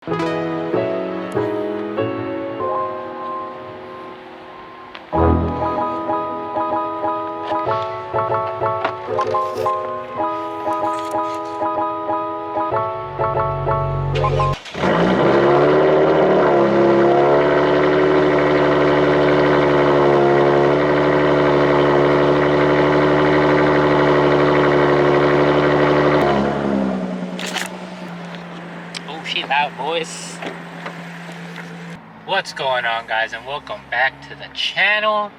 Oh, she loud, boys. What's going on, guys, and welcome back to the channel.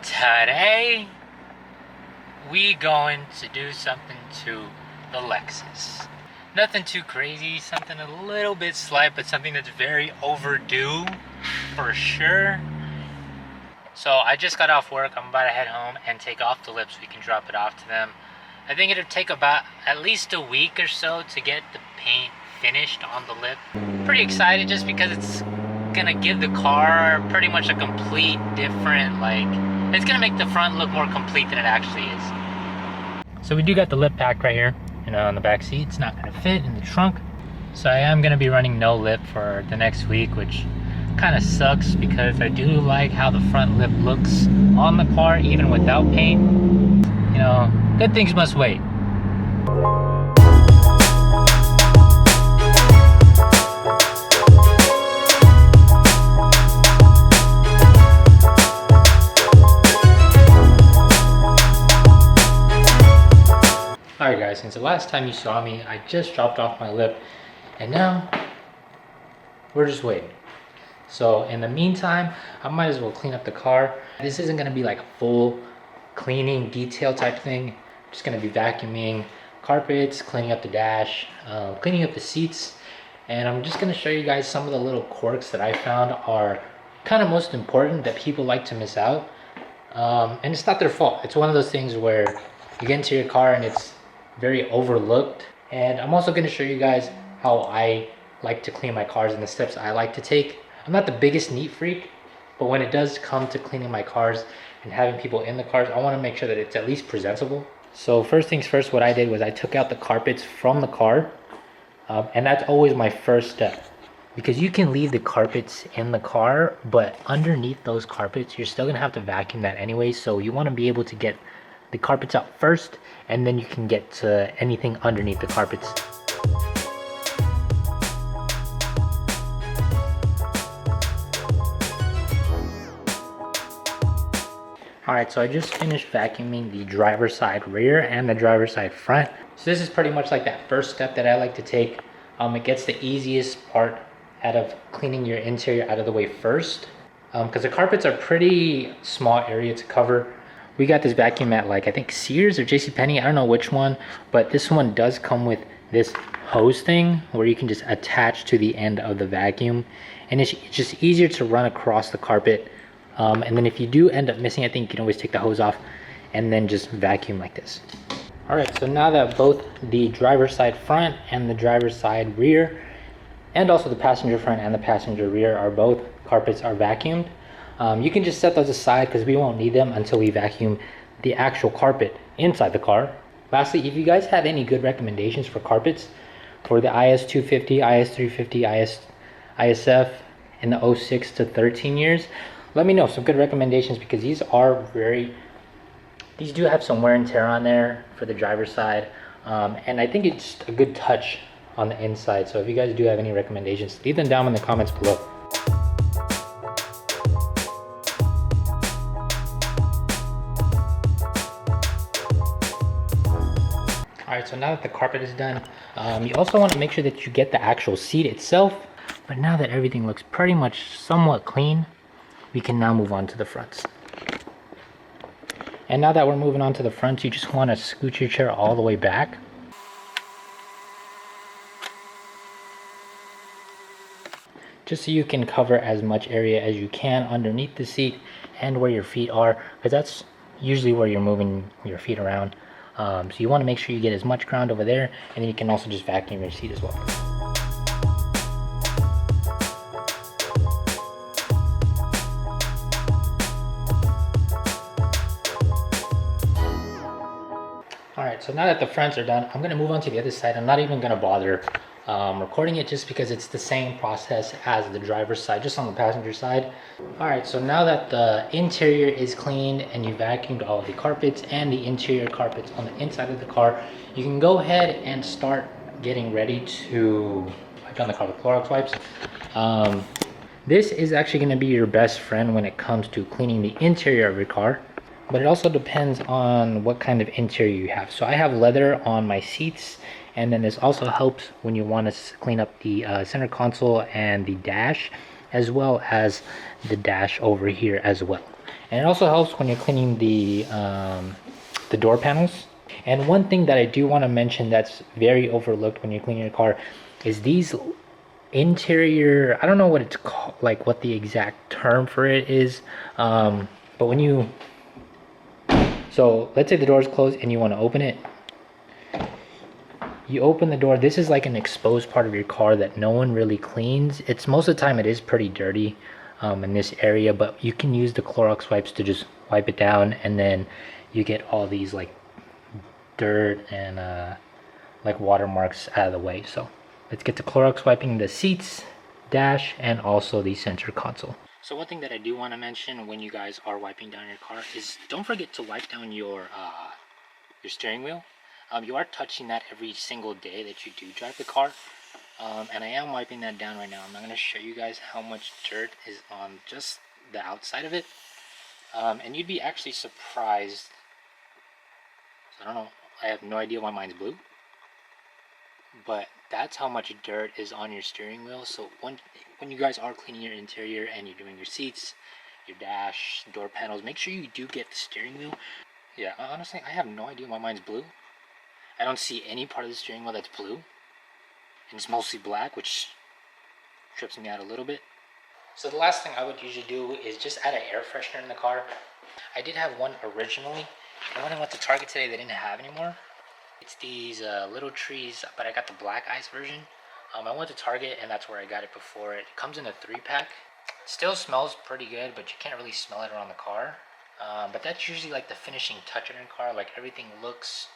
Today we going to do something to the Lexus. Nothing too crazy, something a little bit slight, but something that's very overdue for sure. So I just got off work. I'm about to head home and take off the lip so we can drop it off to them. I think it'll take about at least a week or so to get the paint finished on the lip. Pretty excited just because it's gonna give the car pretty much a complete different, it's gonna make the front look more complete than it actually is. So we do got the lip pack right here, on the back seat. It's not gonna fit in the trunk. So I am gonna be running no lip for the next week, which kind of sucks because I do like how the front lip looks on the car even without paint. Good things must wait. Alright guys, since the last time you saw me, I just dropped off my lip and now we're just waiting. So in the meantime, I might as well clean up the car. This isn't going to be like a full cleaning detail type thing. I'm just going to be vacuuming carpets, cleaning up the dash, cleaning up the seats, and I'm just going to show you guys some of the little quirks that I found are kind of most important that people like to miss out. And it's not their fault. It's one of those things where you get into your car and it's very overlooked. And I'm also going to show you guys how I like to clean my cars and the steps I like to take. I'm not the biggest neat freak, but when it does come to cleaning my cars and having people in the cars, I want to make sure that it's at least presentable. So first things first, what I did was I took out the carpets from the car, and that's always my first step, because you can leave the carpets in the car, but underneath those carpets you're still gonna have to vacuum that anyway. So you want to be able to get the carpets out first, and then you can get to anything underneath the carpets. Alright, so I just finished vacuuming the driver's side rear and the driver's side front. So this is pretty much like that first step that I like to take. It gets the easiest part out of cleaning your interior out of the way first, because the carpets are pretty small area to cover. We got this vacuum at I think Sears or JCPenney, I don't know which one, but this one does come with this hose thing where you can just attach to the end of the vacuum, and it's just easier to run across the carpet. And then if you do end up missing, I think you can always take the hose off and then just vacuum like this. Alright, so now that both the driver's side front and the driver's side rear, and also the passenger front and the passenger rear carpets are vacuumed, you can just set those aside because we won't need them until we vacuum the actual carpet inside the car. Lastly, if you guys have any good recommendations for carpets for the IS250, IS350, ISF in the 06 to 13 years, let me know some good recommendations, because these do have some wear and tear on there for the driver's side, and I think it's a good touch on the inside. So if you guys do have any recommendations, leave them down in the comments below. Alright, so now that the carpet is done, you also want to make sure that you get the actual seat itself. But now that everything looks pretty much somewhat clean, we can now move on to the fronts. And now that we're moving on to the fronts, you just want to scoot your chair all the way back. Just so you can cover as much area as you can underneath the seat and where your feet are, because that's usually where you're moving your feet around. So you want to make sure you get as much ground over there, and then you can also just vacuum your seat as well. Alright, so now that the fronts are done, I'm going to move on to the other side. I'm not even going to bother recording it just because it's the same process as the driver's side, just on the passenger side. All right, so now that the interior is cleaned and you vacuumed all the carpets and the interior carpets on the inside of the car, you can go ahead and start getting ready to wipe down the car with Clorox wipes. This is actually going to be your best friend when it comes to cleaning the interior of your car, but it also depends on what kind of interior you have. So I have leather on my seats, and then this also helps when you want to clean up the center console and the dash, as well as the dash over here as well. And it also helps when you're cleaning the door panels. And one thing that I do want to mention that's very overlooked when you're cleaning your car is these interior, I don't know what it's called, like what the exact term for it is, but when you, so let's say the door is closed and you want to open it, you open the door. This is like an exposed part of your car that no one really cleans. It's most of the time it is pretty dirty in this area, but you can use the Clorox wipes to just wipe it down, and then you get all these like dirt and like watermarks out of the way. So let's get to Clorox wiping the seats, dash, and also the center console. So one thing that I do want to mention when you guys are wiping down your car is don't forget to wipe down your steering wheel. You are touching that every single day that you do drive the car. And I am wiping that down right now. I'm going to show you guys how much dirt is on just the outside of it. And you'd be actually surprised. I don't know. I have no idea why mine's blue. But that's how much dirt is on your steering wheel. So when you guys are cleaning your interior and you're doing your seats, your dash, door panels, make sure you do get the steering wheel. Yeah, honestly, I have no idea why mine's blue. I don't see any part of the steering wheel that's blue. And it's mostly black, which trips me out a little bit. So the last thing I would usually do is just add an air freshener in the car. I did have one originally, and when I went to Target today, they didn't have anymore. It's these little trees, but I got the black ice version. I went to Target and that's where I got it before. It comes in a 3-pack. Still smells pretty good, but you can't really smell it around the car. But that's usually like the finishing touch on your car. Like everything looks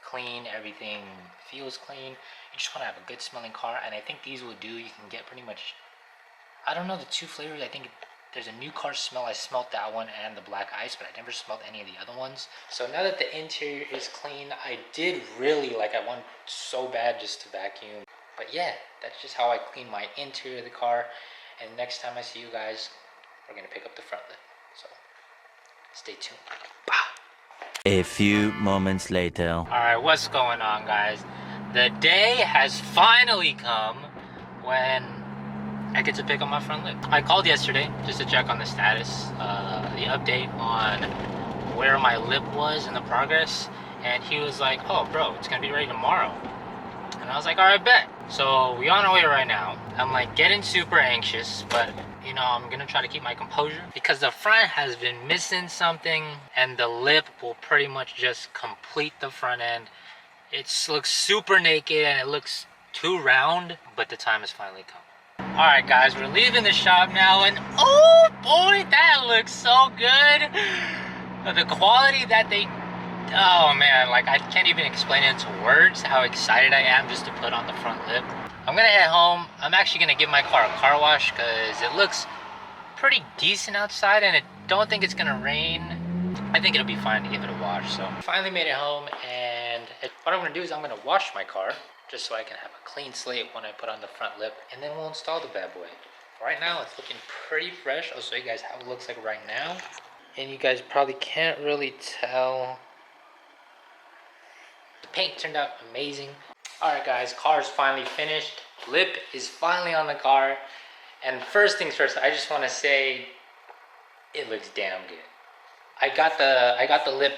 clean, everything feels clean. You just want to have a good smelling car, and I think these will do. You can get pretty much, I don't know the 2 flavors. I think there's a new car smell. I smelled that one and the black ice, but I never smelled any of the other ones. So now that the interior is clean, I did really, like, I want so bad just to vacuum. But yeah, that's just how I clean my interior of the car. And next time I see you guys, we're gonna pick up the front lip. So stay tuned. Bye. A few moments later. Alright, what's going on, guys? The day has finally come when I get to pick up my front lip. I called yesterday just to check on the status, the update on where my lip was in the progress, and he was like, oh bro, it's gonna be ready tomorrow. And I was like, alright, bet. So we on our way right now. I'm like getting super anxious, but you know, I'm gonna try to keep my composure because the front has been missing something, and the lip will pretty much just complete the front end. It looks super naked and it looks too round, but the time has finally come. Alright guys, we're leaving the shop now, and oh boy, that looks so good. The quality that they, oh man, like I can't even explain it into words how excited I am just to put on the front lip. I'm gonna head home. I'm actually gonna give my car a car wash because it looks pretty decent outside, and I don't think it's gonna rain. I think it'll be fine to give it a wash. So finally made it home, and what I'm gonna do is I'm gonna wash my car just so I can have a clean slate when I put on the front lip, and then we'll install the bad boy. Right now it's looking pretty fresh. I'll show you guys how it looks like right now, and you guys probably can't really tell. The paint turned out amazing. Alright guys, car is finally finished. Lip is finally on the car, and first things first, I just want to say it looks damn good. I got the lip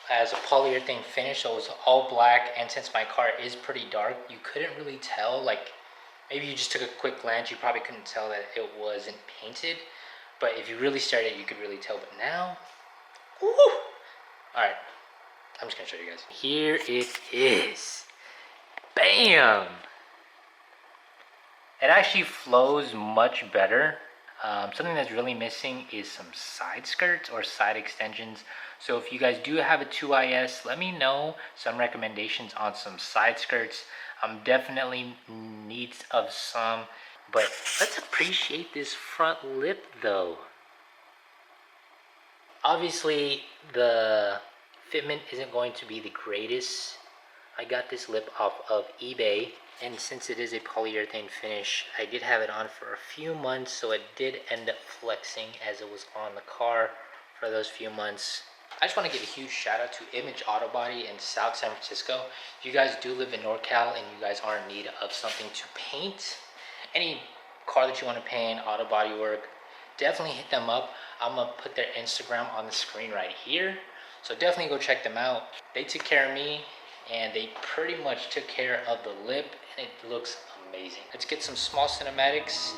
as a polyurethane finish, so it was all black, and since my car is pretty dark, you couldn't really tell. Like, maybe you just took a quick glance, you probably couldn't tell that it wasn't painted, but if you really stared at it, you could really tell. But now, woo! Alright, I'm just gonna show you guys. Here it is. Bam! It actually flows much better. Something that's really missing is some side skirts or side extensions. So if you guys do have a 2IS, let me know some recommendations on some side skirts. I'm definitely needs of some, but let's appreciate this front lip though. Obviously, the fitment isn't going to be the greatest. I got this lip off of eBay, and since it is a polyurethane finish, I did have it on for a few months, so it did end up flexing as it was on the car for those few months. I just want to give a huge shout out to Image Auto Body in South San Francisco. If you guys do live in NorCal and you guys are in need of something to paint, any car that you want to paint, auto body work, definitely hit them up. I'm gonna put their Instagram on the screen right here, so definitely go check them out. They took care of me, and they pretty much took care of the lip, and it looks amazing. Let's get some small cinematics.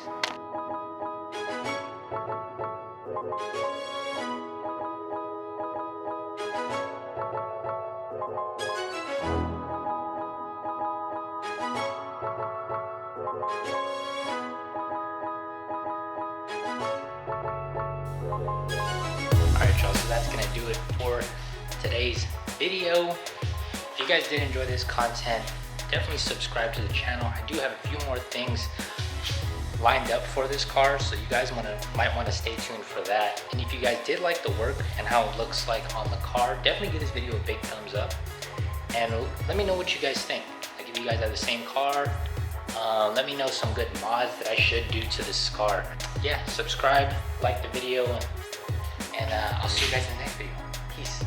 Alright y'all, so that's gonna do it for today's video. If you guys did enjoy this content, definitely subscribe to the channel. I do have a few more things lined up for this car, so you guys might want to stay tuned for that. And if you guys did like the work and how it looks like on the car, definitely give this video a big thumbs up. And let me know what you guys think. Like if you guys have the same car, let me know some good mods that I should do to this car. Yeah, subscribe, like the video, and I'll see you guys in the next video. Peace.